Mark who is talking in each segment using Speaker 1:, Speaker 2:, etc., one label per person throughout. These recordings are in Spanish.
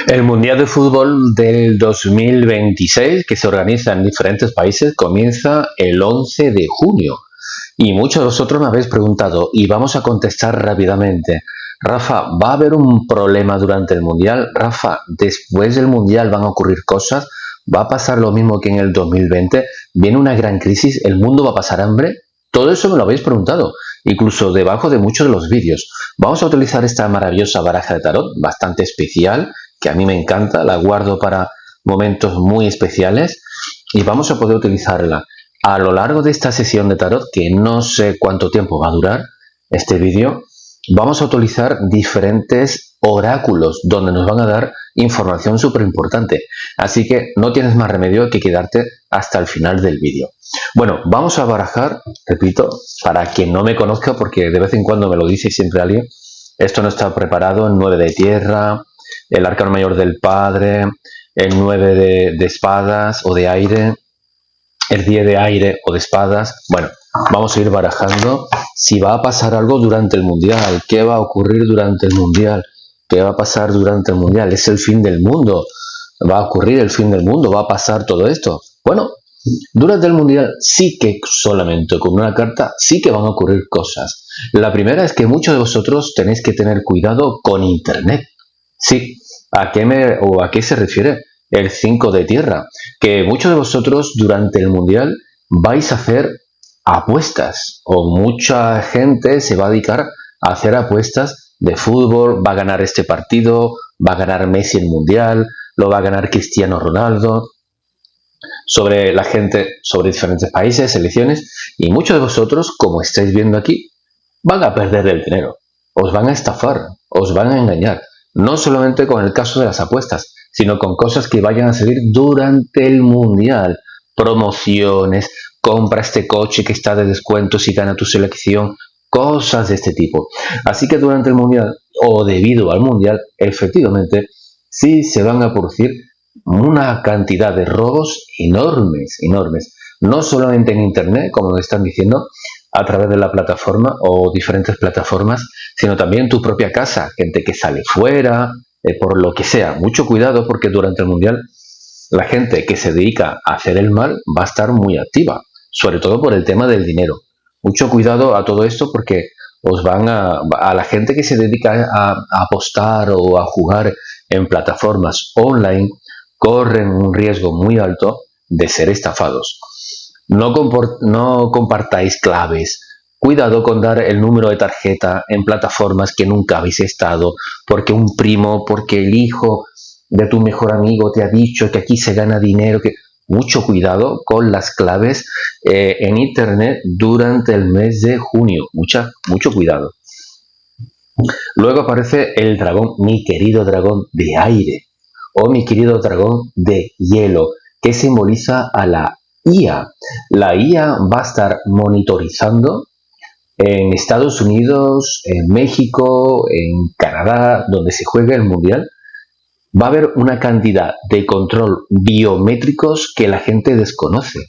Speaker 1: El Mundial de Fútbol del 2026, que se organiza en diferentes países, comienza el 11 de junio. Y muchos de vosotros me habéis preguntado, y vamos a contestar rápidamente. Rafa, ¿va a haber un problema durante el Mundial? Rafa, después del Mundial van a ocurrir cosas. ¿Va a pasar lo mismo que en el 2020? ¿Viene una gran crisis? ¿El mundo va a pasar hambre? Todo eso me lo habéis preguntado, incluso debajo de muchos de los vídeos. Vamos a utilizar esta maravillosa baraja de tarot, bastante especial, que a mí me encanta, la guardo para momentos muy especiales y vamos a poder utilizarla a lo largo de esta sesión de tarot, que no sé cuánto tiempo va a durar este vídeo. Vamos a utilizar diferentes oráculos donde nos van a dar información súper importante, así que no tienes más remedio que quedarte hasta el final del vídeo. Bueno, vamos a barajar, repito, para quien no me conozca, porque de vez en cuando me lo dice siempre alguien, esto no está preparado, el 9 de tierra, el arcano mayor del padre, el 9 de espadas o de aire, el 10 de aire o de espadas. Bueno, vamos a ir barajando si va a pasar algo durante el mundial, qué va a ocurrir durante el mundial, qué va a pasar durante el mundial, es el fin del mundo, va a ocurrir el fin del mundo, va a pasar todo esto. Bueno, durante el mundial sí que solamente con una carta sí que van a ocurrir cosas. La primera es que muchos de vosotros tenéis que tener cuidado con internet. Sí, ¿a qué se refiere el 5 de tierra? Que muchos de vosotros durante el mundial vais a hacer apuestas, o mucha gente se va a dedicar a hacer apuestas de fútbol, va a ganar este partido, va a ganar Messi el mundial, lo va a ganar Cristiano Ronaldo, sobre la gente, sobre diferentes países, selecciones, y muchos de vosotros, como estáis viendo aquí, van a perder el dinero, os van a estafar, os van a engañar. No solamente con el caso de las apuestas, sino con cosas que vayan a salir durante el mundial. Promociones, compra este coche que está de descuento si gana tu selección, cosas de este tipo. Así que durante el mundial, o debido al mundial, efectivamente, sí se van a producir una cantidad de robos enormes, enormes. No solamente en internet, como me están diciendo, a través de la plataforma o diferentes plataformas, sino también en tu propia casa, gente que sale fuera, por lo que sea. Mucho cuidado porque durante el mundial la gente que se dedica a hacer el mal va a estar muy activa, sobre todo por el tema del dinero. Mucho cuidado a todo esto porque os van a la gente que se dedica a apostar o a jugar en plataformas online, corren un riesgo muy alto de ser estafados. No compartáis claves. Cuidado con dar el número de tarjeta en plataformas que nunca habéis estado, porque un primo, porque el hijo de tu mejor amigo te ha dicho que aquí se gana dinero. Mucho cuidado con las claves en internet durante el mes de junio. Mucho cuidado. Luego aparece el dragón, mi querido dragón de aire, o mi querido dragón de hielo, que simboliza a la IA. La IA va a estar monitorizando en Estados Unidos, en México, en Canadá, donde se juegue el mundial. Va a haber una cantidad de control biométricos que la gente desconoce.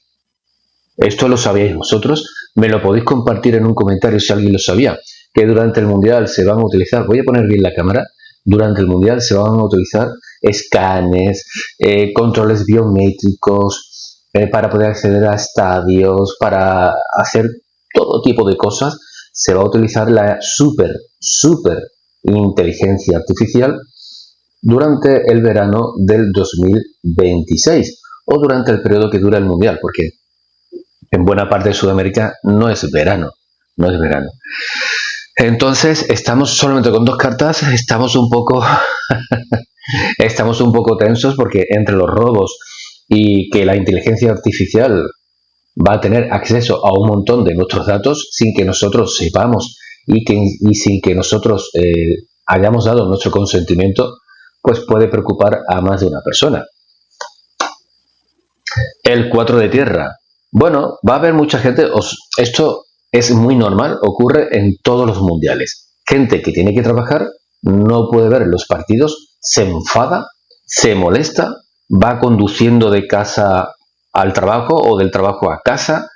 Speaker 1: Esto lo sabíais vosotros, me lo podéis compartir en un comentario si alguien lo sabía, que durante el mundial se van a utilizar, voy a poner bien la cámara, durante el mundial se van a utilizar escanes, controles biométricos, para poder acceder a estadios, para hacer todo tipo de cosas. Se va a utilizar la super inteligencia artificial durante el verano del 2026 o durante el periodo que dura el mundial, porque en buena parte de Sudamérica no es verano. Entonces estamos solamente con dos cartas, estamos un poco tensos porque entre los robos y que la inteligencia artificial va a tener acceso a un montón de nuestros datos sin que nosotros sepamos y sin que nosotros hayamos dado nuestro consentimiento, pues puede preocupar a más de una persona. El 4 de tierra. Bueno, va a haber mucha gente, esto es muy normal, ocurre en todos los mundiales. Gente que tiene que trabajar, no puede ver los partidos, se enfada, se molesta, va conduciendo de casa al trabajo o del trabajo a casa,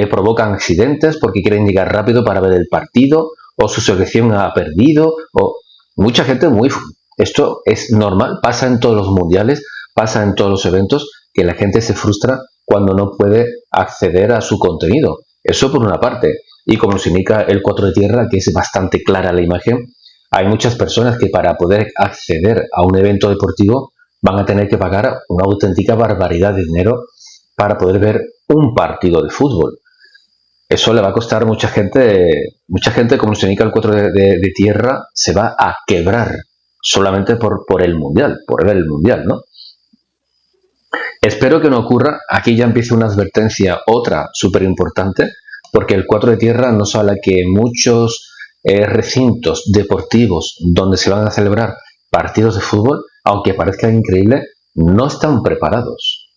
Speaker 1: provocan accidentes porque quieren llegar rápido para ver el partido, o su selección ha perdido, o mucha gente muy Esto es normal, pasa en todos los mundiales, pasa en todos los eventos, que la gente se frustra cuando no puede acceder a su contenido. Eso por una parte. Y como nos indica el 4 de tierra, que es bastante clara la imagen, hay muchas personas que para poder acceder a un evento deportivo van a tener que pagar una auténtica barbaridad de dinero para poder ver un partido de fútbol. Eso le va a costar mucha gente, como nos indica el 4 de tierra, se va a quebrar solamente por el mundial, por ver el mundial, ¿no? Espero que no ocurra. Aquí ya empieza una advertencia, otra súper importante, porque el 4 de tierra nos habla que muchos recintos deportivos donde se van a celebrar partidos de fútbol, aunque parezca increíble, no están preparados.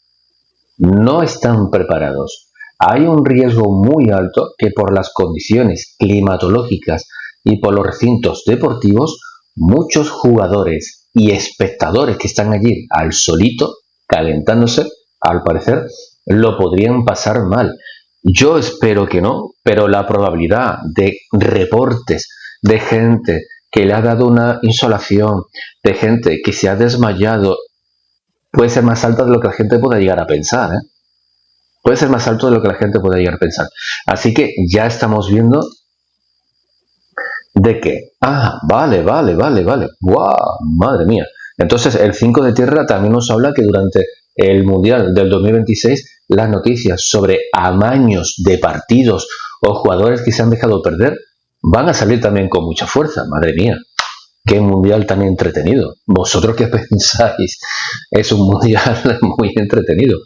Speaker 1: No están preparados. Hay un riesgo muy alto que por las condiciones climatológicas y por los recintos deportivos, muchos jugadores y espectadores que están allí al solito, calentándose, al parecer, lo podrían pasar mal. Yo espero que no, pero la probabilidad de reportes de gente que le ha dado una insolación, de gente que se ha desmayado, puede ser más alta de lo que la gente pueda llegar a pensar, ¿eh? Puede ser más alto de lo que la gente pueda llegar a pensar. Así que ya estamos viendo de que, vale. ¡Guau! Madre mía. Entonces, el 5 de tierra también nos habla que durante el Mundial del 2026, las noticias sobre amaños de partidos o jugadores que se han dejado perder van a salir también con mucha fuerza. Madre mía, qué mundial tan entretenido. ¿Vosotros qué pensáis? Es un mundial muy entretenido.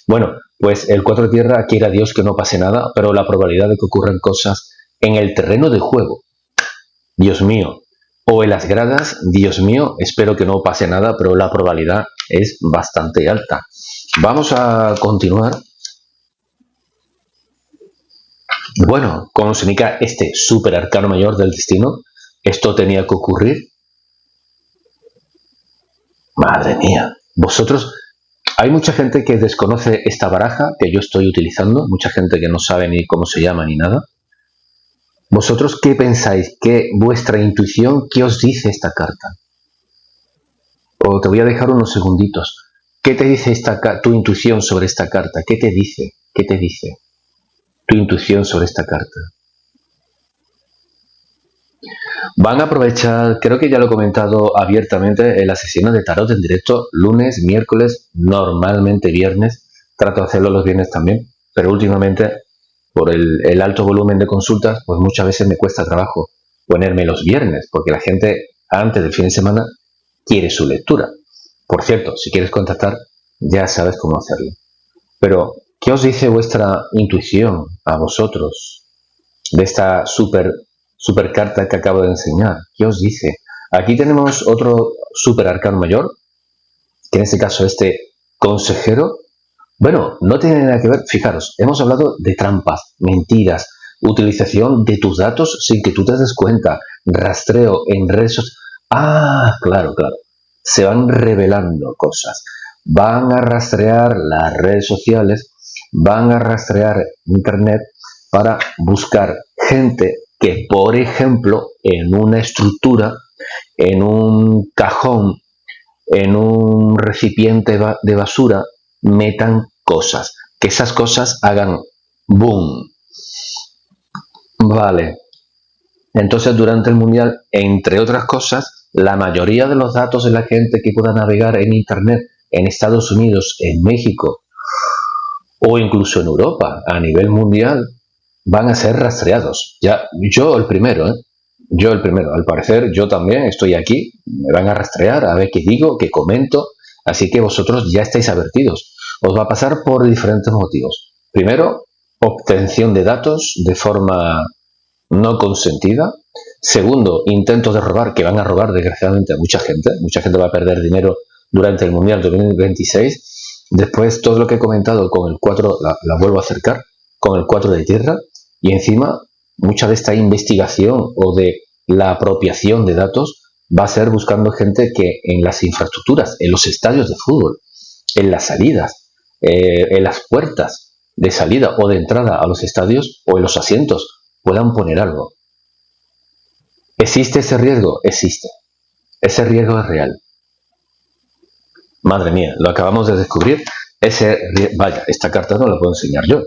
Speaker 1: Bueno, pues el 4 de tierra, quiera Dios que no pase nada, pero la probabilidad de que ocurran cosas en el terreno de juego, Dios mío, o en las gradas, Dios mío, espero que no pase nada, pero la probabilidad es bastante alta. Vamos a continuar. Bueno, como se indica este super arcano mayor del destino, esto tenía que ocurrir. Madre mía, vosotros, hay mucha gente que desconoce esta baraja que yo estoy utilizando, mucha gente que no sabe ni cómo se llama ni nada. ¿Vosotros qué pensáis? ¿Qué vuestra intuición, qué os dice esta carta? O te voy a dejar unos segunditos. ¿Qué te dice tu intuición sobre esta carta? ¿Qué te dice? ¿Qué te dice tu intuición sobre esta carta? Van a aprovechar, creo que ya lo he comentado abiertamente en las sesiones de tarot en directo, lunes, miércoles, normalmente viernes. Trato de hacerlo los viernes también, pero últimamente, por el alto volumen de consultas, pues muchas veces me cuesta trabajo ponerme los viernes, porque la gente antes del fin de semana quiere su lectura. Por cierto, si quieres contactar, ya sabes cómo hacerlo. Pero, ¿qué os dice vuestra intuición a vosotros de esta super carta que acabo de enseñar? ¿Qué os dice? Aquí tenemos otro super arcano mayor, que en este caso este consejero. Bueno, no tiene nada que ver, fijaros, hemos hablado de trampas, mentiras, utilización de tus datos sin que tú te des cuenta, rastreo en redes sociales. Claro. Se van revelando cosas. Van a rastrear las redes sociales, van a rastrear internet para buscar gente que, por ejemplo, en una estructura, en un cajón, en un recipiente de basura, metan cosas, que esas cosas hagan boom. Vale. Entonces, durante el mundial, entre otras cosas, la mayoría de los datos de la gente que pueda navegar en internet en Estados Unidos, en México o incluso en Europa a nivel mundial van a ser rastreados. Ya, yo el primero, al parecer yo también estoy aquí, me van a rastrear a ver qué digo, qué comento, así que vosotros ya estáis advertidos. Os va a pasar por diferentes motivos. Primero, obtención de datos de forma no consentida. Segundo, intentos de robar, que van a robar desgraciadamente a mucha gente va a perder dinero durante el Mundial 2026. Después, todo lo que he comentado con el 4, la vuelvo a acercar, con el 4 de tierra, y encima, mucha de esta investigación o de la apropiación de datos va a ser buscando gente que en las infraestructuras, en los estadios de fútbol, en las salidas, en las puertas de salida o de entrada a los estadios o en los asientos puedan poner algo. ¿Existe ese riesgo? Existe. Ese riesgo es real. Madre mía, lo acabamos de descubrir. Vaya, esta carta no la puedo enseñar yo.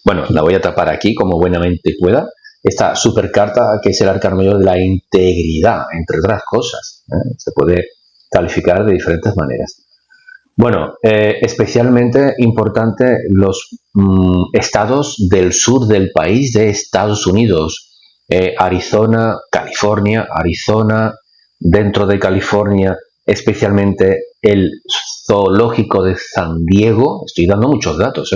Speaker 1: Bueno, la voy a tapar aquí como buenamente pueda. Esta super carta que es el arcano mayor de la integridad, entre otras cosas. Se puede calificar de diferentes maneras. Bueno, especialmente importante los estados del sur del país de Estados Unidos. Arizona, California, Arizona, dentro de California, especialmente el zoológico de San Diego. Estoy dando muchos datos,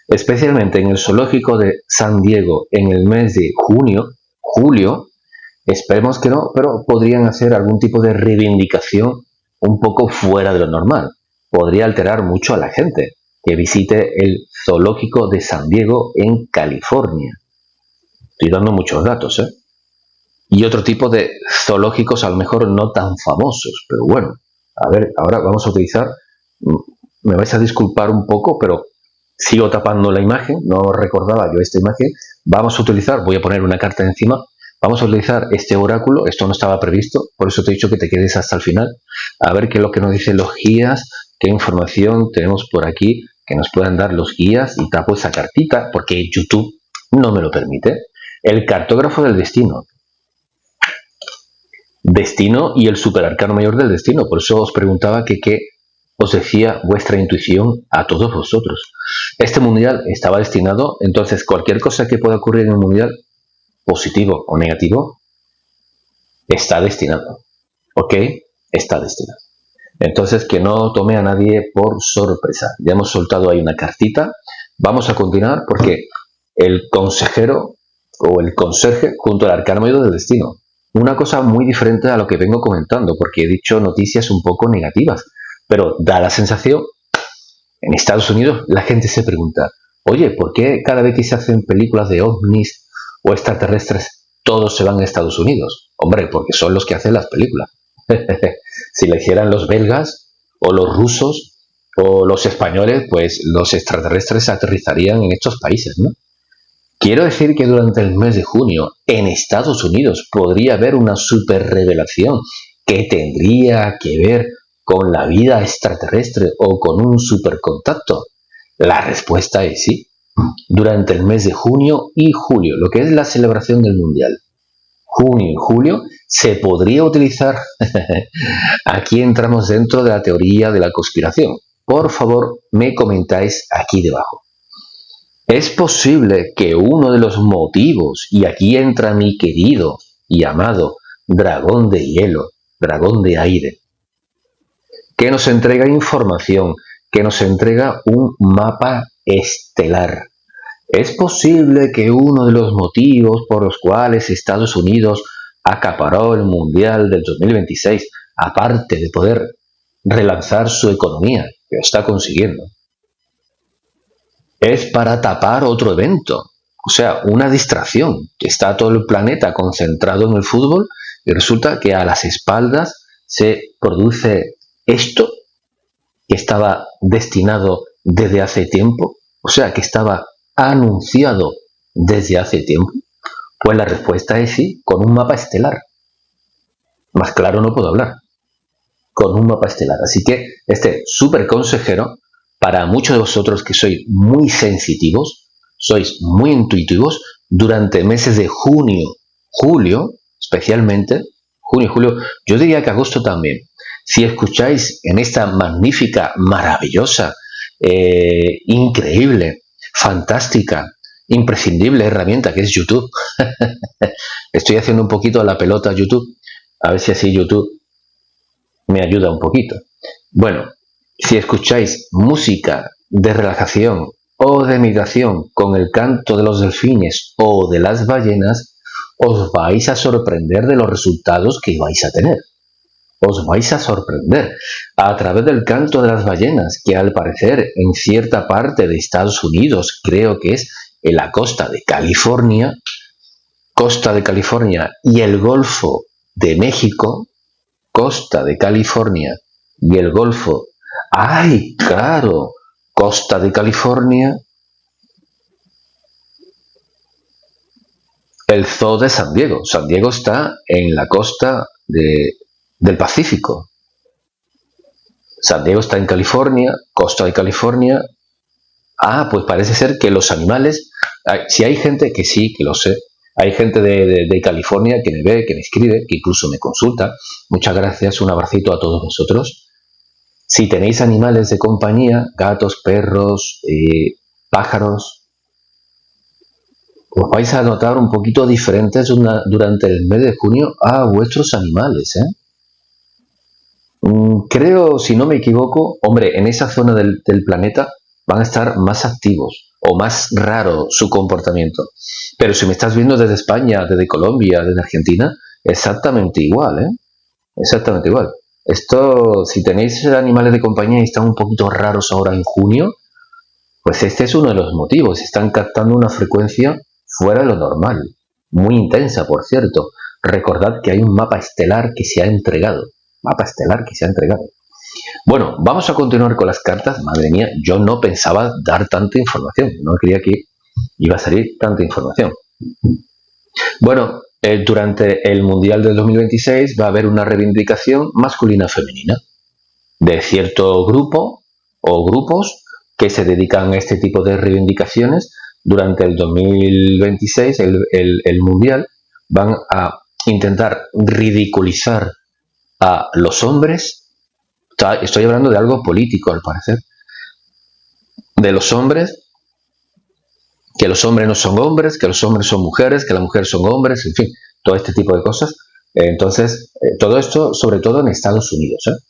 Speaker 1: especialmente en el zoológico de San Diego en el mes de julio, esperemos que no, pero podrían hacer algún tipo de reivindicación un poco fuera de lo normal. Podría alterar mucho a la gente que visite el zoológico de San Diego en California. Estoy dando muchos datos, Y otro tipo de zoológicos a lo mejor no tan famosos, pero bueno, a ver, ahora vamos a utilizar, me vais a disculpar un poco, pero sigo tapando la imagen, no recordaba yo esta imagen. Vamos a utilizar, voy a poner una carta encima, vamos a utilizar este oráculo, esto no estaba previsto, por eso te he dicho que te quedes hasta el final, a ver qué es lo que nos dicen los guías, qué información tenemos por aquí que nos puedan dar los guías, y tapo esa cartita porque YouTube no me lo permite. El cartógrafo del destino. Destino y el superarcano mayor del destino, por eso os preguntaba que qué os decía vuestra intuición a todos vosotros. Este mundial estaba destinado, entonces cualquier cosa que pueda ocurrir en el mundial, positivo o negativo, está destinado. ¿Ok? Está destinado. Entonces que no tome a nadie por sorpresa. Ya hemos soltado ahí una cartita. Vamos a continuar porque el consejero o el conserje junto al arcano mayor del destino. Una cosa muy diferente a lo que vengo comentando, porque he dicho noticias un poco negativas. Pero da la sensación, en Estados Unidos la gente se pregunta, oye, ¿por qué cada vez que se hacen películas de ovnis o extraterrestres todos se van a Estados Unidos? Hombre, porque son los que hacen las películas. Si la hicieran los belgas o los rusos o los españoles, pues los extraterrestres aterrizarían en estos países, ¿no? Quiero decir que durante el mes de junio en Estados Unidos podría haber una super revelación que tendría que ver con la vida extraterrestre o con un supercontacto. La respuesta es sí. Durante el mes de junio y julio, lo que es la celebración del Mundial, junio y julio, se podría utilizar. Aquí entramos dentro de la teoría de la conspiración. Por favor, me comentáis aquí debajo. Es posible que uno de los motivos, y aquí entra mi querido y amado dragón de hielo, dragón de aire, que nos entrega información, que nos entrega un mapa estelar. Es posible que uno de los motivos por los cuales Estados Unidos acaparó el Mundial del 2026, aparte de poder relanzar su economía, que lo está consiguiendo, es para tapar otro evento, o sea, una distracción. Está todo el planeta concentrado en el fútbol y resulta que a las espaldas se produce esto que estaba destinado desde hace tiempo, o sea, que estaba anunciado desde hace tiempo. Pues la respuesta es sí, con un mapa estelar. Más claro no puedo hablar. Con un mapa estelar. Así que este súper consejero, para muchos de vosotros que sois muy sensitivos, sois muy intuitivos, durante meses de junio, julio, especialmente, junio, julio, yo diría que agosto también, si escucháis en esta magnífica, maravillosa, increíble, fantástica, imprescindible herramienta que es YouTube. Estoy haciendo un poquito a la pelota a YouTube, a ver si así YouTube me ayuda un poquito. Bueno, si escucháis música de relajación o de meditación con el canto de los delfines o de las ballenas, os vais a sorprender de los resultados que vais a tener. Os vais a sorprender a través del canto de las ballenas, que al parecer en cierta parte de Estados Unidos, creo que es en la costa de California y el Golfo de México, costa de California y el Golfo, ¡ay, claro! Costa de California, el zoo de San Diego. San Diego está en la costa del Pacífico. San Diego está en California, costa de California. Pues parece ser que los animales, si hay gente que sí, que lo sé, hay gente de California que me ve, que me escribe, que incluso me consulta. Muchas gracias, un abracito a todos vosotros. Si tenéis animales de compañía, gatos, perros, pájaros, os vais a notar un poquito diferentes durante el mes de junio a vuestros animales, ¿eh? Creo, si no me equivoco, hombre, en esa zona del planeta van a estar más activos o más raro su comportamiento. Pero si me estás viendo desde España, desde Colombia, desde Argentina, exactamente igual, ¿eh? Exactamente igual. Esto, si tenéis animales de compañía y están un poquito raros ahora en junio, pues este es uno de los motivos. Están captando una frecuencia fuera de lo normal. Muy intensa, por cierto. Recordad que hay un mapa estelar que se ha entregado. Mapa estelar que se ha entregado. Bueno, vamos a continuar con las cartas. Madre mía, yo no pensaba dar tanta información. No creía que iba a salir tanta información. Bueno, durante el Mundial del 2026 va a haber una reivindicación masculina-femenina de cierto grupo o grupos que se dedican a este tipo de reivindicaciones. Durante el 2026, el Mundial, van a intentar ridiculizar a los hombres. Estoy hablando de algo político, al parecer. De los hombres, que los hombres no son hombres, que los hombres son mujeres, que las mujeres son hombres, en fin, todo este tipo de cosas. Entonces, todo esto sobre todo en Estados Unidos, ¿eh?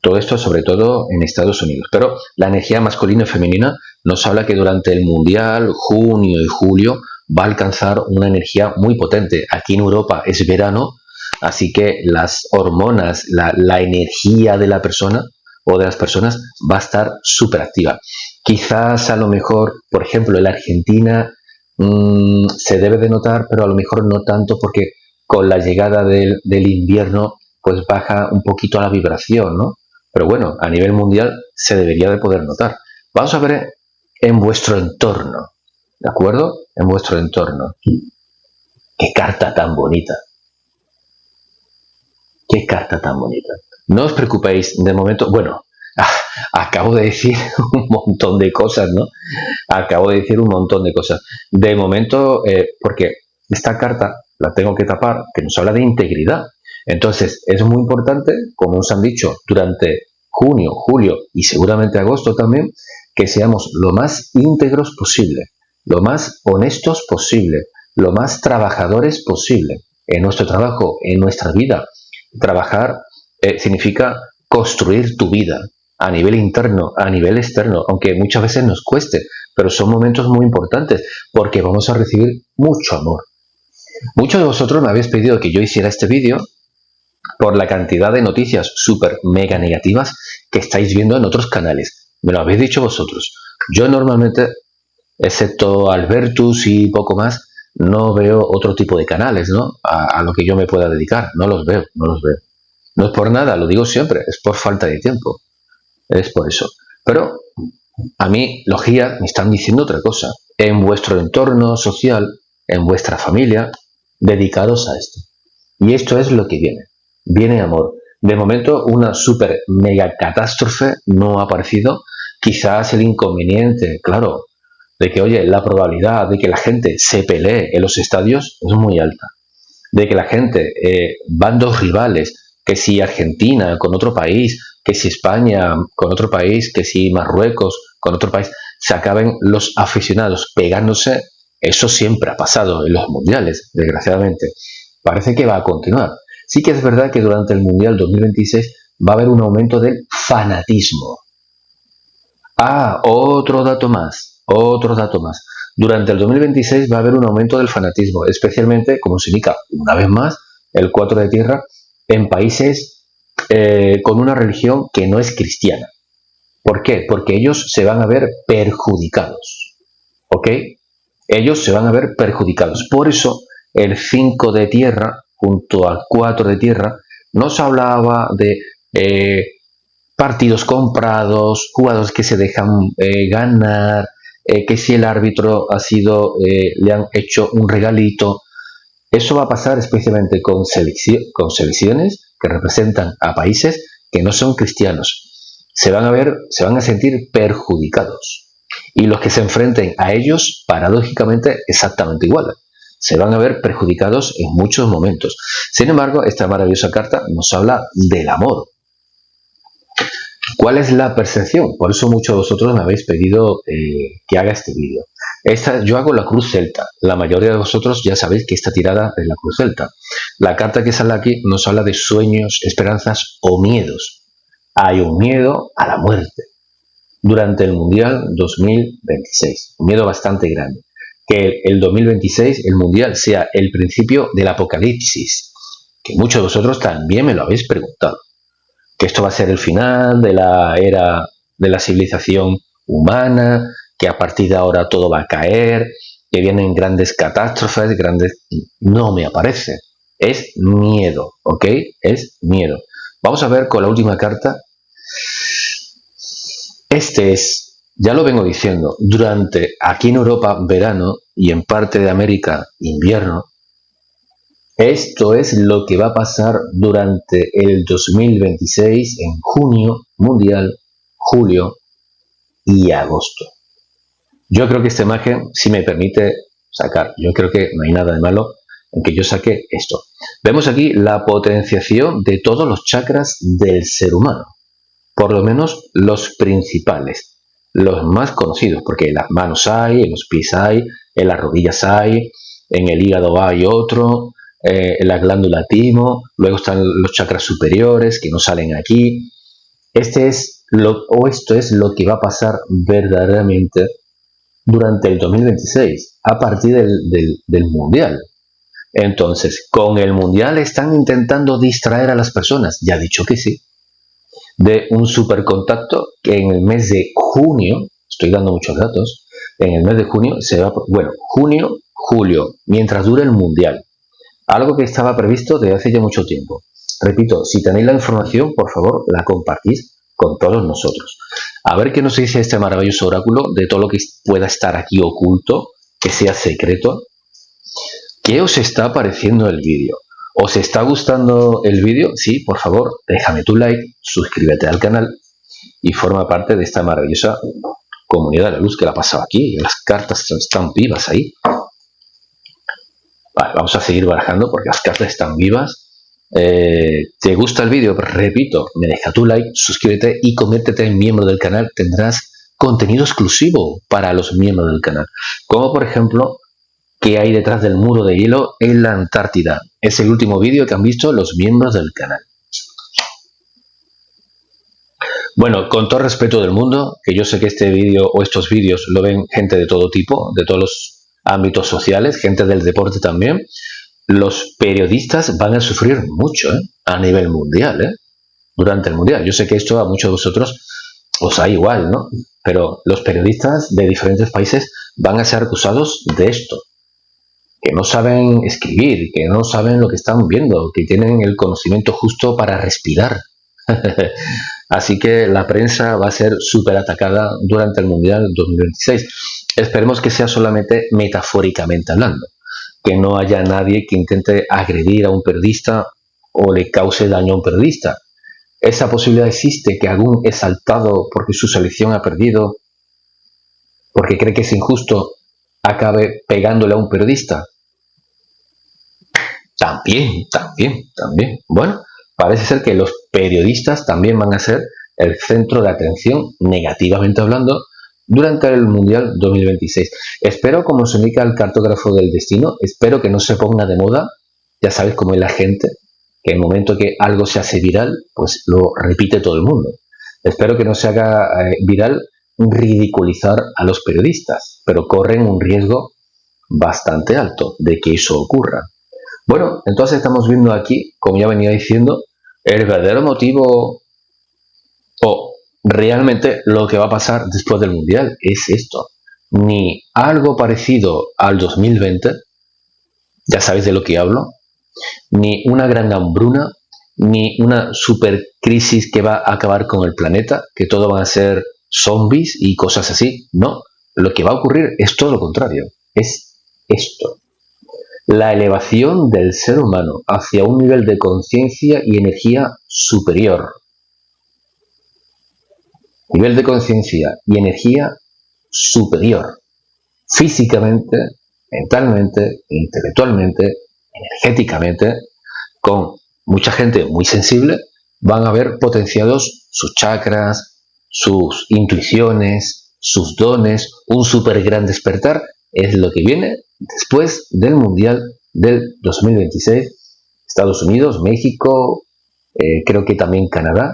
Speaker 1: Todo esto sobre todo en Estados Unidos. Pero la energía masculina y femenina nos habla que durante el Mundial, junio y julio, va a alcanzar una energía muy potente. Aquí en Europa es verano, así que las hormonas, la energía de la persona o de las personas va a estar súper activa. Quizás a lo mejor, por ejemplo, en la Argentina se debe de notar, pero a lo mejor no tanto porque con la llegada del invierno pues baja un poquito la vibración, ¿no? Pero bueno, a nivel mundial se debería de poder notar. Vamos a ver en vuestro entorno, ¿de acuerdo? En vuestro entorno. ¡Qué carta tan bonita! ¡Qué carta tan bonita! No os preocupéis, de momento, bueno, acabo de decir un montón de cosas, ¿no? Acabo de decir un montón de cosas. De momento, porque esta carta la tengo que tapar, que nos habla de integridad. Entonces, es muy importante, como os han dicho, durante junio, julio y seguramente agosto también, que seamos lo más íntegros posible, lo más honestos posible, lo más trabajadores posible en nuestro trabajo, en nuestra vida. Trabajar significa construir tu vida a nivel interno, a nivel externo, aunque muchas veces nos cueste, pero son momentos muy importantes porque vamos a recibir mucho amor. Muchos de vosotros me habéis pedido que yo hiciera este vídeo por la cantidad de noticias súper mega negativas que estáis viendo en otros canales. Me lo habéis dicho vosotros. Yo normalmente, excepto Albertus y poco más, no veo otro tipo de canales, ¿no? A lo que yo me pueda dedicar. No los veo. No es por nada, lo digo siempre, es por falta de tiempo. Es por eso. Pero a mí los guías me están diciendo otra cosa. En vuestro entorno social, en vuestra familia, dedicados a esto. Y esto es lo que viene. Viene amor. De momento una super mega catástrofe no ha aparecido. Quizás el inconveniente, claro, de que, oye, la probabilidad de que la gente se pelee en los estadios es muy alta. De que la gente, bandos rivales, que si Argentina con otro país, que si España con otro país, que si Marruecos con otro país, se acaben los aficionados pegándose, eso siempre ha pasado en los mundiales, desgraciadamente. Parece que va a continuar. Sí que es verdad que durante el Mundial 2026 va a haber un aumento del fanatismo. Otro dato más. Durante el 2026 va a haber un aumento del fanatismo, especialmente, como se indica una vez más, el 4 de tierra, en países con una religión que no es cristiana. ¿Por qué? Porque ellos se van a ver perjudicados. ¿Ok? Ellos se van a ver perjudicados. Por eso, el 5 de tierra, junto al 4 de tierra, no se hablaba de partidos comprados, jugadores que se dejan ganar, que si el árbitro ha sido, le han hecho un regalito. Eso va a pasar especialmente con selecciones que representan a países que no son cristianos. Se van a sentir perjudicados. Y los que se enfrenten a ellos, paradójicamente, exactamente igual. Se van a ver perjudicados en muchos momentos. Sin embargo, esta maravillosa carta nos habla del amor. ¿Cuál es la percepción? Por eso muchos de vosotros me habéis pedido que haga este vídeo. Yo hago la cruz celta. La mayoría de vosotros ya sabéis que esta tirada es la cruz celta. La carta que sale aquí nos habla de sueños, esperanzas o miedos. Hay un miedo a la muerte durante el Mundial 2026. Un miedo bastante grande. Que el 2026, el Mundial, sea el principio del apocalipsis. Que muchos de vosotros también me lo habéis preguntado. Que esto va a ser el final de la era de la civilización humana, que a partir de ahora todo va a caer, que vienen grandes catástrofes, No me aparece. Es miedo, ¿ok? Es miedo. Vamos a ver con la última carta. Ya lo vengo diciendo, durante aquí en Europa verano y en parte de América invierno, esto es lo que va a pasar durante el 2026 en junio, mundial, julio y agosto. Yo creo que esta imagen, si me permite sacar, yo creo que no hay nada de malo en que yo saque esto. Vemos aquí la potenciación de todos los chakras del ser humano, por lo menos los principales, los más conocidos, porque en las manos hay, en los pies hay, en las rodillas hay, en el hígado hay otro, en la glándula timo, luego están los chakras superiores que no salen aquí. Esto es lo que va a pasar verdaderamente durante el 2026, a partir del Mundial. Entonces, con el Mundial están intentando distraer a las personas, ya he dicho que sí, de un supercontacto que en el mes de junio, estoy dando muchos datos, en el mes de junio junio, julio, mientras dure el Mundial. Algo que estaba previsto desde hace ya mucho tiempo. Repito, si tenéis la información, por favor, la compartís con todos nosotros. A ver qué nos dice este maravilloso oráculo de todo lo que pueda estar aquí oculto, que sea secreto. ¿Qué os está pareciendo el vídeo? ¿Os está gustando el vídeo? Sí, por favor, déjame tu like, suscríbete al canal y forma parte de esta maravillosa comunidad de la luz que la ha pasado aquí. Las cartas están vivas ahí. Vale, vamos a seguir barajando porque las cartas están vivas. ¿Te gusta el vídeo? Repito, me deja tu like, suscríbete y conviértete en miembro del canal. Tendrás contenido exclusivo para los miembros del canal. Como por ejemplo, ¿qué hay detrás del muro de hielo en la Antártida? Es el último vídeo que han visto los miembros del canal. Bueno, con todo respeto del mundo, que yo sé que este vídeo o estos vídeos lo ven gente de todo tipo, de todos los ámbitos sociales, gente del deporte también, los periodistas van a sufrir mucho a nivel mundial, durante el mundial. Yo sé que esto a muchos de vosotros os da igual, ¿no? Pero los periodistas de diferentes países van a ser acusados de esto, que no saben escribir, que no saben lo que están viendo, que tienen el conocimiento justo para respirar. Así que la prensa va a ser súper atacada durante el Mundial 2026. Esperemos que sea solamente metafóricamente hablando, que no haya nadie que intente agredir a un periodista o le cause daño a un periodista. Esa posibilidad existe, que algún exaltado porque su selección ha perdido, porque cree que es injusto, acabe pegándole a un periodista. También. Bueno, parece ser que los periodistas también van a ser el centro de atención, negativamente hablando, durante el Mundial 2026. Espero, como se indica el cartógrafo del destino, espero que no se ponga de moda. Ya sabes cómo es la gente, que en el momento que algo se hace viral, pues lo repite todo el mundo. Espero que no se haga viral ridiculizar a los periodistas, pero corren un riesgo bastante alto de que eso ocurra. Bueno, entonces estamos viendo aquí, como ya venía diciendo, el verdadero motivo o realmente lo que va a pasar después del Mundial es esto. Ni algo parecido al 2020, ya sabéis de lo que hablo, ni una gran hambruna, ni una super crisis que va a acabar con el planeta, que todo van a ser zombies y cosas así. No, lo que va a ocurrir es todo lo contrario, es esto. la elevación del ser humano hacia un nivel de conciencia y energía superior. Nivel de conciencia y energía superior. Físicamente, mentalmente, intelectualmente, energéticamente, con mucha gente muy sensible, van a ver potenciados sus chakras, sus intuiciones, sus dones, un súper gran despertar. Es lo que viene después del Mundial del 2026. Estados Unidos, México, creo que también Canadá.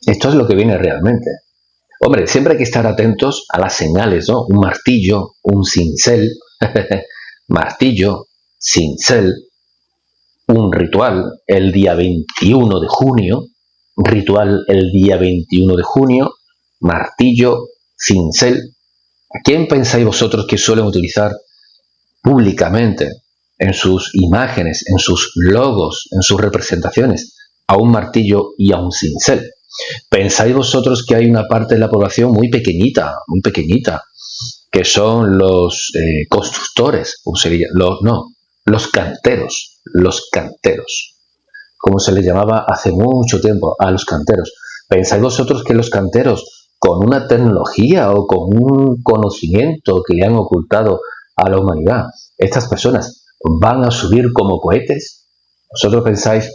Speaker 1: Esto es lo que viene realmente. Hombre, siempre hay que estar atentos a las señales, ¿no? Un martillo, un cincel, martillo, cincel, un ritual el día 21 de junio, ritual el día 21 de junio, martillo, cincel. ¿A quién pensáis vosotros que suelen utilizar públicamente en sus imágenes, en sus logos, en sus representaciones a un martillo y a un cincel? ¿Pensáis vosotros que hay una parte de la población muy pequeñita, que son los constructores, los canteros, como se les llamaba hace mucho tiempo a los canteros? ¿Pensáis vosotros que los canteros, con una tecnología o con un conocimiento que le han ocultado a la humanidad, estas personas van a subir como cohetes? ¿Vosotros pensáis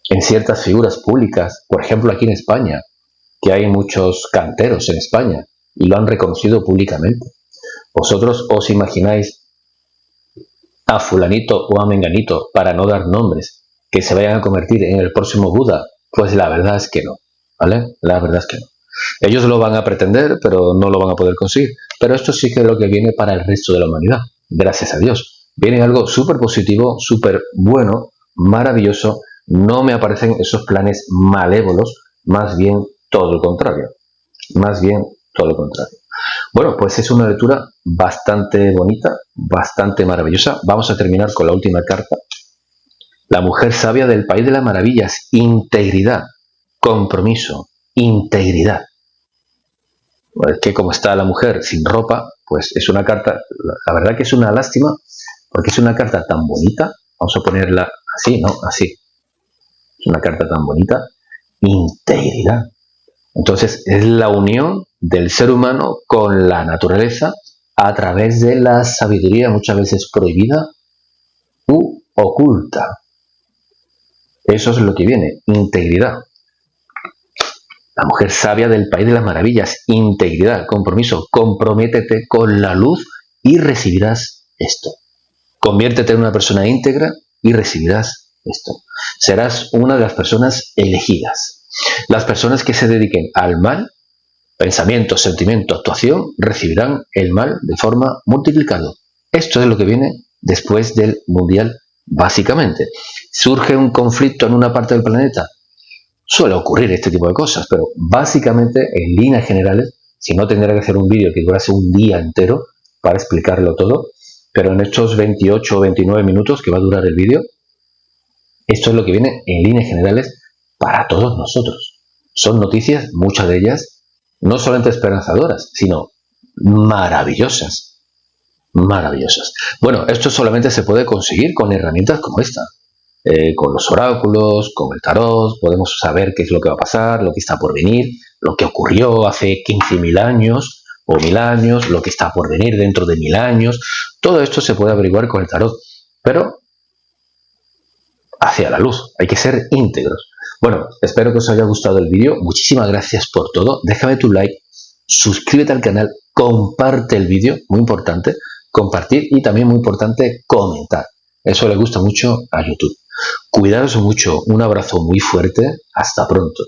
Speaker 1: en ciertas figuras públicas, por ejemplo aquí en España, que hay muchos canteros en España y lo han reconocido públicamente? ¿Vosotros os imagináis a fulanito o a menganito, para no dar nombres, que se vayan a convertir en el próximo Buda? Pues la verdad es que no, ¿vale? La verdad es que no. Ellos lo van a pretender, pero no lo van a poder conseguir. Pero esto sí que es lo que viene para el resto de la humanidad, gracias a Dios. Viene algo súper positivo, súper bueno, maravilloso. No me aparecen esos planes malévolos, más bien todo lo contrario. Bueno, pues es una lectura bastante bonita, bastante maravillosa. Vamos a terminar con la última carta. La mujer sabia del país de las maravillas. Integridad, compromiso, integridad. Es que como está la mujer sin ropa, pues es una carta, la verdad que es una lástima, porque es una carta tan bonita. Vamos a ponerla así, ¿no? Así. Es una carta tan bonita. Integridad. Entonces es la unión del ser humano con la naturaleza a través de la sabiduría muchas veces prohibida u oculta. Eso es lo que viene, integridad. La mujer sabia del país de las maravillas, integridad, compromiso, comprométete con la luz y recibirás esto. Conviértete en una persona íntegra y recibirás esto. Serás una de las personas elegidas. Las personas que se dediquen al mal, pensamiento, sentimiento, actuación, recibirán el mal de forma multiplicada. Esto es lo que viene después del Mundial, básicamente. ¿Surge un conflicto en una parte del planeta? Suele ocurrir este tipo de cosas, pero básicamente, en líneas generales, si no tendría que hacer un vídeo que durase un día entero para explicarlo todo, pero en estos 28 o 29 minutos que va a durar el vídeo, esto es lo que viene en líneas generales para todos nosotros. Son noticias, muchas de ellas, no solamente esperanzadoras, sino maravillosas. Maravillosas. Bueno, esto solamente se puede conseguir con herramientas como esta. Con los oráculos, con el tarot, podemos saber qué es lo que va a pasar, lo que está por venir, lo que ocurrió hace 15.000 años o 1000 años, lo que está por venir dentro de 1000 años. Todo esto se puede averiguar con el tarot, pero hacia la luz, hay que ser íntegros. Bueno, espero que os haya gustado el vídeo. Muchísimas gracias por todo. Déjame tu like, suscríbete al canal, comparte el vídeo, muy importante, compartir y también muy importante comentar. Eso le gusta mucho a YouTube. Cuidaros mucho, un abrazo muy fuerte, hasta pronto.